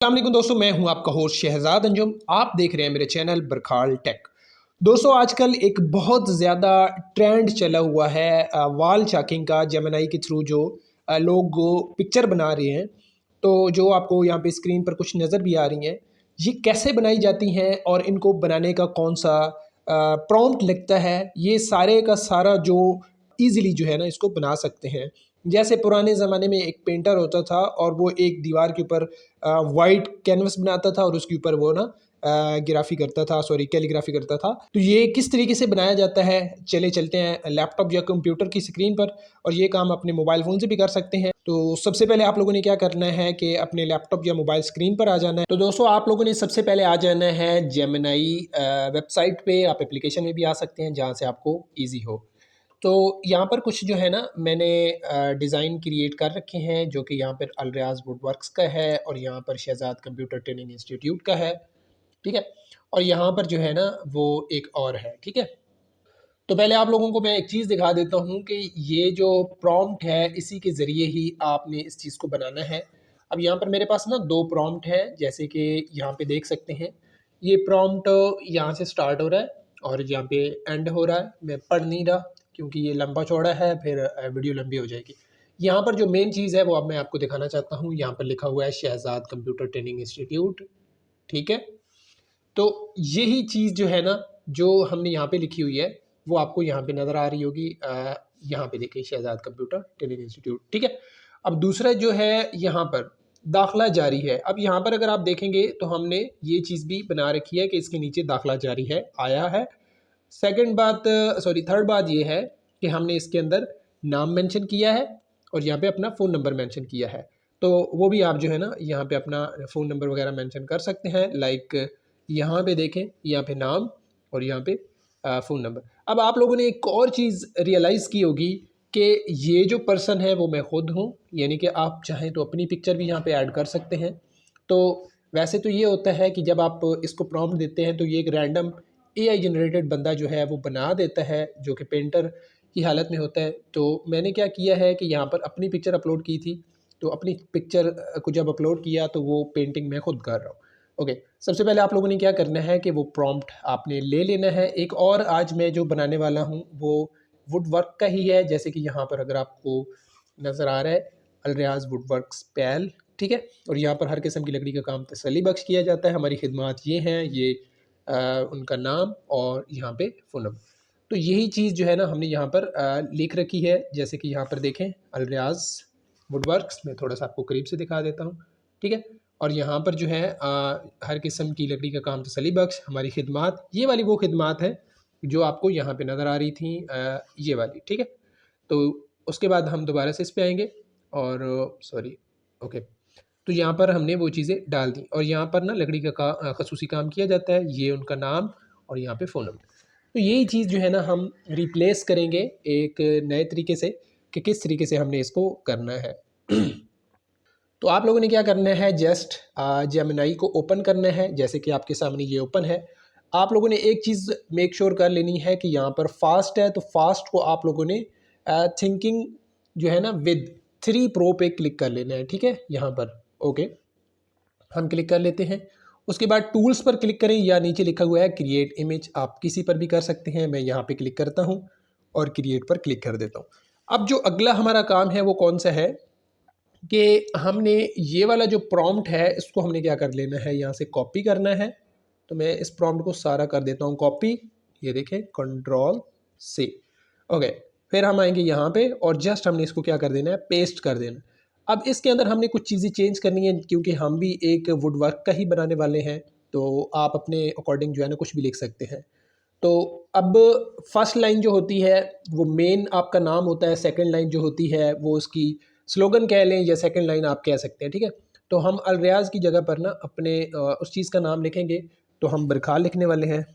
अस्सलाम दोस्तों, मैं हूं आपका होस्ट शहजाद अंजुम। आप देख रहे हैं मेरे चैनल बरखाल टेक। दोस्तों, आजकल एक बहुत ज़्यादा ट्रेंड चला हुआ है वॉल चॉकिंग का। जेमिनी के थ्रू जो लोग पिक्चर बना रहे हैं, तो जो आपको यहाँ पे स्क्रीन पर कुछ नज़र भी आ रही हैं, ये कैसे बनाई जाती हैं और इनको बनाने का कौन सा प्रॉम्प्ट लगता है, ये सारे का सारा जो ईज़िली जो है ना इसको बना सकते हैं। जैसे पुराने ज़माने में एक पेंटर होता था और वो एक दीवार के ऊपर वाइट कैनवस बनाता था और उसके ऊपर वो ना ग्राफी करता था, सॉरी कैलीग्राफी करता था। तो ये किस तरीके से बनाया जाता है, चले चलते हैं लैपटॉप या कंप्यूटर की स्क्रीन पर, और ये काम अपने मोबाइल फ़ोन से भी कर सकते हैं। तो सबसे पहले आप लोगों ने क्या करना है कि अपने लैपटॉप या मोबाइल स्क्रीन पर आ जाना है। तो दोस्तों, आप लोगों ने सबसे पहले आ जाना है जेमिनी वेबसाइट पे। आप एप्लीकेशन में भी आ सकते हैं जहाँ से आपको ईजी हो। तो यहाँ पर कुछ जो है ना मैंने डिज़ाइन क्रिएट कर रखे हैं, जो कि यहाँ पर अलरियाज वुडवर्क्स का है और यहाँ पर शहजाद कंप्यूटर ट्रेनिंग इंस्टीट्यूट का है। ठीक है, और यहाँ पर जो है ना वो एक और है। ठीक है, तो पहले आप लोगों को मैं एक चीज़ दिखा देता हूँ कि ये जो प्रॉम्प्ट है इसी के ज़रिए ही आपने इस चीज़ को बनाना है। अब यहाँ पर मेरे पास ना दो प्रॉम्प्ट है, जैसे कि यहाँ पे देख सकते हैं। ये प्रॉम्प्ट यहाँ से स्टार्ट हो रहा है और यहाँ पे एंड हो रहा है। मैं पढ़ नहीं रहा क्योंकि ये लंबा चौड़ा है, फिर वीडियो लंबी हो जाएगी। यहाँ पर जो मेन चीज़ है वो अब मैं आपको दिखाना चाहता हूँ। यहाँ पर लिखा हुआ है शहजाद कंप्यूटर ट्रेनिंग इंस्टीट्यूट। ठीक है, तो यही चीज़ जो है ना, जो हमने यहाँ पे लिखी हुई है वो आपको यहाँ पे नज़र आ रही होगी। यहाँ पे देखिए शहजाद कंप्यूटर ट्रेनिंग इंस्टीट्यूट। ठीक है, अब दूसरा जो है यहाँ पर दाखिला जारी है। अब यहाँ पर अगर आप देखेंगे तो हमने ये चीज़ भी बना रखी है कि इसके नीचे दाखिला जारी है आया है। सेकंड बात, सॉरी थर्ड बात ये है कि हमने इसके अंदर नाम मेंशन किया है और यहाँ पे अपना फ़ोन नंबर मेंशन किया है। तो वो भी आप जो है ना यहाँ पे अपना फ़ोन नंबर वगैरह मेंशन कर सकते हैं। लाइक यहाँ पे देखें, यहाँ पे नाम और यहाँ पे फ़ोन नंबर। अब आप लोगों ने एक और चीज़ रियलाइज़ की होगी कि ये जो पर्सन है वो मैं ख़ुद हूँ, यानी कि आप चाहें तो अपनी पिक्चर भी यहाँ पे ऐड कर सकते हैं। तो वैसे तो ये होता है कि जब आप इसको प्रॉम्प्ट देते हैं तो ये एक रैंडम एआई जनरेटेड बंदा जो है वो बना देता है, जो कि पेंटर की हालत में होता है। तो मैंने क्या किया है कि यहाँ पर अपनी पिक्चर अपलोड की थी, तो अपनी पिक्चर को जब अपलोड किया तो वो पेंटिंग मैं खुद कर रहा हूँ। ओके, सबसे पहले आप लोगों ने क्या करना है कि वो प्रॉम्प्ट आपने ले लेना है। एक और आज मैं जो बनाने वाला हूँ वो वुड वर्क का ही है, जैसे कि यहाँ पर अगर आपको नज़र आ रहा है अलरियाज वुड वर्क्स पैल। ठीक है, और यहाँ पर हर किस्म की लकड़ी का काम तसल्ली बख्श किया जाता है। हमारी खिदमात ये हैं, ये उनका नाम और यहाँ पे फ़ोन नंबर। तो यही चीज़ जो है ना हमने यहाँ पर लिख रखी है। जैसे कि यहाँ पर देखें अलरियाज वुडवर्क्स, मैं थोड़ा सा आपको करीब से दिखा देता हूँ। ठीक है, और यहाँ पर जो है हर किस्म की लकड़ी का काम तसल्ली बख्श, हमारी खिदमात, ये वाली वो खिदमात है जो आपको यहाँ पे नज़र आ रही थी, ये वाली। ठीक है, तो उसके बाद हम दोबारा से इस पे आएंगे और सॉरी, ओके, तो यहाँ पर हमने वो चीज़ें डाल दी और यहाँ पर ना लकड़ी का खसूसी काम किया जाता है, ये उनका नाम और यहाँ पे फ़ोन नंबर। तो यही चीज़ जो है ना हम रिप्लेस करेंगे एक नए तरीके से कि किस तरीके से हमने इसको करना है। तो आप लोगों ने क्या करना है, जस्ट जेमिनी को ओपन करना है। जैसे कि आपके सामने ये ओपन है। आप लोगों ने एक चीज़ मेक श्योर कर लेनी है कि यहाँ पर फास्ट है, तो फास्ट को आप लोगों ने थिंकिंग जो है ना विद 3 प्रो पे क्लिक कर लेना है। ठीक है, यहाँ पर ओके हम क्लिक कर लेते हैं। उसके बाद टूल्स पर क्लिक करें या नीचे लिखा हुआ है क्रिएट इमेज, आप किसी पर भी कर सकते हैं। मैं यहाँ पे क्लिक करता हूँ और क्रिएट पर क्लिक कर देता हूँ। अब जो अगला हमारा काम है वो कौन सा है कि हमने ये वाला जो प्रॉम्प्ट है इसको हमने क्या कर लेना है, यहाँ से कॉपी करना है। तो मैं इस प्रॉम्प्ट को सारा कर देता हूँ कॉपी। ये देखें कंट्रोल से, ओके, फिर हम आएंगे यहाँ पे और जस्ट हमने इसको क्या कर देना है, पेस्ट कर देना। अब इसके अंदर हमने कुछ चीज़ें चेंज करनी है क्योंकि हम भी एक वुड वर्क का ही बनाने वाले हैं। तो आप अपने अकॉर्डिंग जो है ना कुछ भी लिख सकते हैं। तो अब फर्स्ट लाइन जो होती है वो मेन आपका नाम होता है, सेकंड लाइन जो होती है वो उसकी स्लोगन कह लें या सेकंड लाइन आप कह सकते हैं। ठीक है, तो हम अलरियाज की जगह पर ना अपने उस चीज़ का नाम लिखेंगे। तो हम बरखाल लिखने वाले हैं,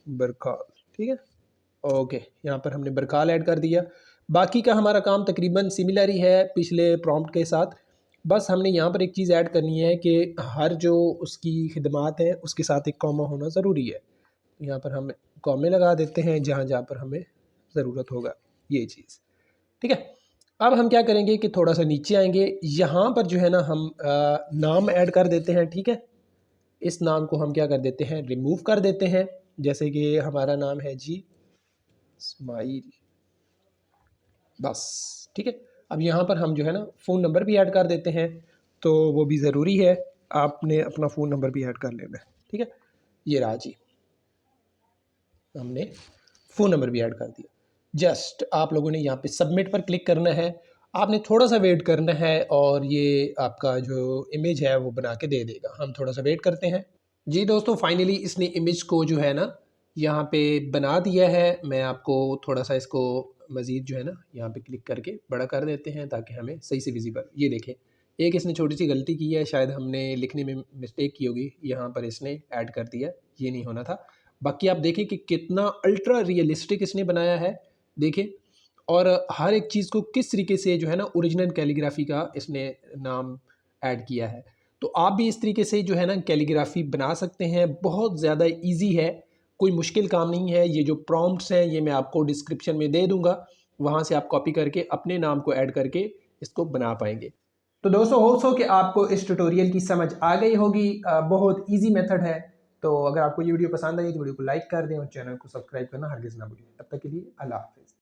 बरखाल। ठीक है, ओके, यहाँ पर हमने बरखाल ऐड कर दिया। बाकी का हमारा काम तकरीबन सिमिलर ही है पिछले प्रॉम्प्ट के साथ। बस हमने यहाँ पर एक चीज़ ऐड करनी है कि हर जो उसकी खिदमात है उसके साथ एक कॉमा होना ज़रूरी है। यहाँ पर हम कॉमे लगा देते हैं जहाँ जहाँ पर हमें ज़रूरत होगा, ये चीज़। ठीक है, अब हम क्या करेंगे कि थोड़ा सा नीचे आएंगे, यहाँ पर जो है ना हम नाम ऐड कर देते हैं, ठीक है। इस नाम को हम क्या कर देते हैं, रिमूव कर देते हैं। जैसे कि हमारा नाम है जी इस्माइल, बस ठीक है। अब यहाँ पर हम जो है ना फ़ोन नंबर भी ऐड कर देते हैं, तो वो भी ज़रूरी है, आपने अपना फ़ोन नंबर भी ऐड कर लेना है, ठीक है। ये रहा जी, हमने फ़ोन नंबर भी ऐड कर दिया। जस्ट आप लोगों ने यहाँ पे सबमिट पर क्लिक करना है, आपने थोड़ा सा वेट करना है और ये आपका जो इमेज है वो बना के दे देगा। हम थोड़ा सा वेट करते हैं। जी दोस्तों, फाइनली इसने इमेज को जो है ना यहाँ पे बना दिया है। मैं आपको थोड़ा सा इसको मज़ीद जो है ना यहाँ पे क्लिक करके बड़ा कर देते हैं ताकि हमें सही से विजिबल, ये देखें। एक इसने छोटी सी गलती की है, शायद हमने लिखने में मिस्टेक की होगी, यहाँ पर इसने ऐड कर दिया, ये नहीं होना था। बाकी आप देखें कि कितना अल्ट्रा रियलिस्टिक इसने बनाया है, देखें। और हर एक चीज़ को किस तरीके से जो है ना ओरिजिनल कैलीग्राफी का इसने नाम ऐड किया है। तो आप भी इस तरीके से जो है ना कैलीग्राफी बना सकते हैं, बहुत ज़्यादा इजी है, कोई मुश्किल काम नहीं है। ये जो प्रॉम्प्ट्स हैं ये मैं आपको डिस्क्रिप्शन में दे दूंगा, वहाँ से आप कॉपी करके अपने नाम को ऐड करके इसको बना पाएंगे। तो दोस्तों, होप्स हो कि आपको इस ट्यूटोरियल की समझ आ गई होगी। बहुत इजी मेथड है। तो अगर आपको ये वीडियो पसंद आई तो वीडियो को लाइक कर दें और चैनल को सब्सक्राइब करना हरगिज़ ना भूलें। तब तक के लिए अल्लाह हाफ़िज़।